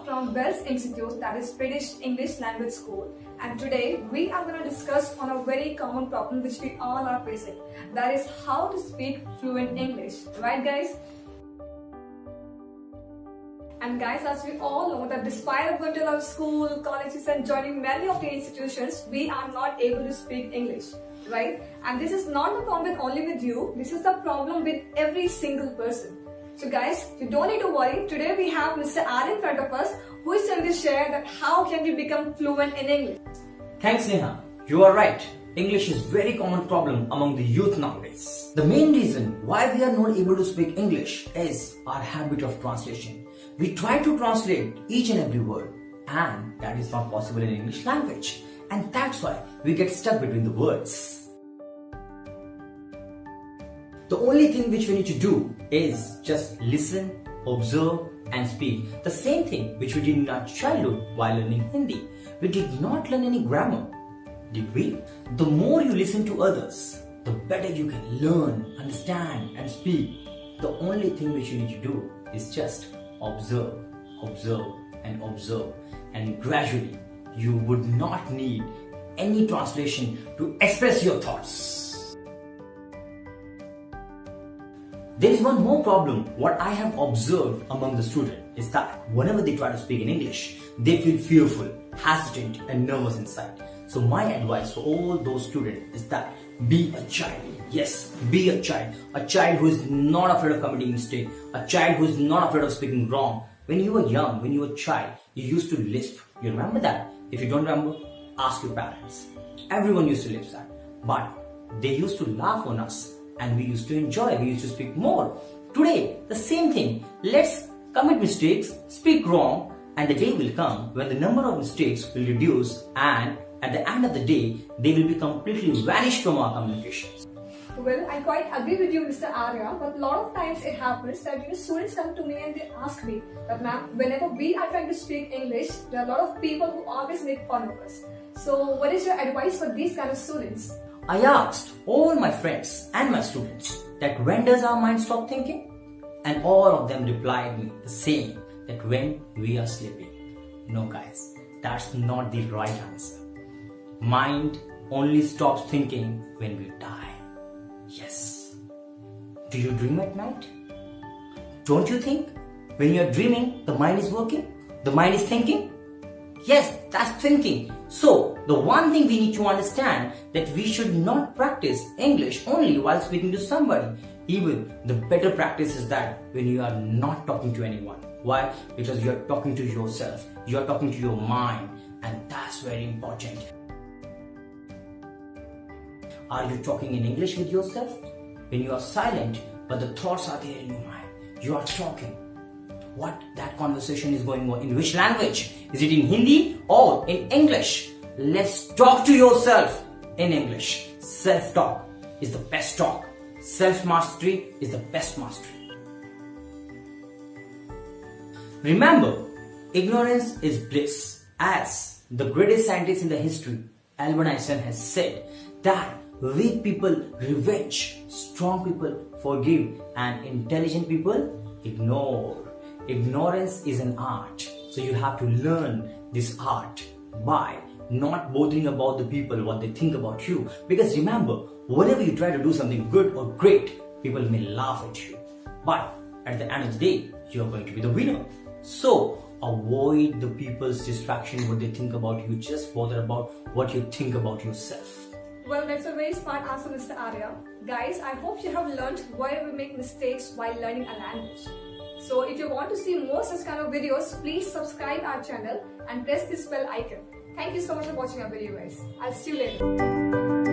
From Bels Institute, that is British English Language School, and today we are going to discuss on a very common problem which we all are facing, that is how to speak fluent English, right guys? And guys, as we all know that despite going to our school, colleges and joining many of the institutions, we are not able to speak English, right? And this is not the problem only with you, this is the problem with every single person. So guys, you don't need to worry. Today we have Mr. Arya in front of us who is going to share that how can we become fluent in English. Thanks Neha. You are right. English is very common problem among the youth nowadays. The main reason why we are not able to speak English is our habit of translation. We try to translate each and every word and that is not possible in English language. And that's why we get stuck between the words. The only thing which we need to do is just listen, observe and speak. The same thing which we did in our childhood while learning Hindi. We did not learn any grammar, did we? The more you listen to others, the better you can learn, understand and speak. The only thing which you need to do is just observe, observe and observe. And gradually you would not need any translation to express your thoughts. There is one more problem. What I have observed among the students is that whenever they try to speak in English, they feel fearful, hesitant and nervous inside. So my advice for all those students is that be a child. Yes, be a child who is not afraid of committing mistakes, a child who is not afraid of speaking wrong. When you were young, when you were a child, you used to lisp. You remember that? If you don't remember, ask your parents. Everyone used to lisp that. But they used to laugh on us. And we used to enjoy, we used to speak more. Today, the same thing. Let's commit mistakes, speak wrong, and the day will come when the number of mistakes will reduce and at the end of the day, they will be completely vanished from our communications. Well, I quite agree with you, Mr. Arya, but a lot of times it happens that students come to me and they ask me that ma'am, whenever we are trying to speak English, there are a lot of people who always make fun of us. So what is your advice for these kind of students? I asked all my friends and my students that when does our mind stop thinking? And all of them replied me the same, that when we are sleeping. No guys, that's not the right answer. Mind only stops thinking when we die. Yes. Do you dream at night? Don't you think when you are dreaming, the mind is working? The mind is thinking? Yes, that's thinking. So, the one thing we need to understand that we should not practice English only while speaking to somebody. Even the better practice is that when you are not talking to anyone. Why? Because you are talking to yourself. You are talking to your mind. And that's very important. Are you talking in English with yourself? When you are silent, but the thoughts are there in your mind. You are talking. What that conversation is going on, in which language? Is it in Hindi or in English? Let's talk to yourself in English. Self-talk is the best talk. Self-mastery is the best mastery. Remember, ignorance is bliss. As the greatest scientist in the history, Albert Einstein has said that weak people revenge, strong people forgive, and intelligent people ignore. Ignorance is an art, so you have to learn this art by not bothering about the people, what they think about you. Because remember, whenever you try to do something good or great, people may laugh at you. But at the end of the day, you are going to be the winner. So avoid the people's distraction, what they think about you. Just bother about what you think about yourself. Well, that's a very smart answer, Mr. Arya. Guys, I hope you have learned why we make mistakes while learning a language. So if you want to see more such kind of videos, please subscribe our channel and press this bell icon. Thank you so much for watching our video guys. I'll see you later.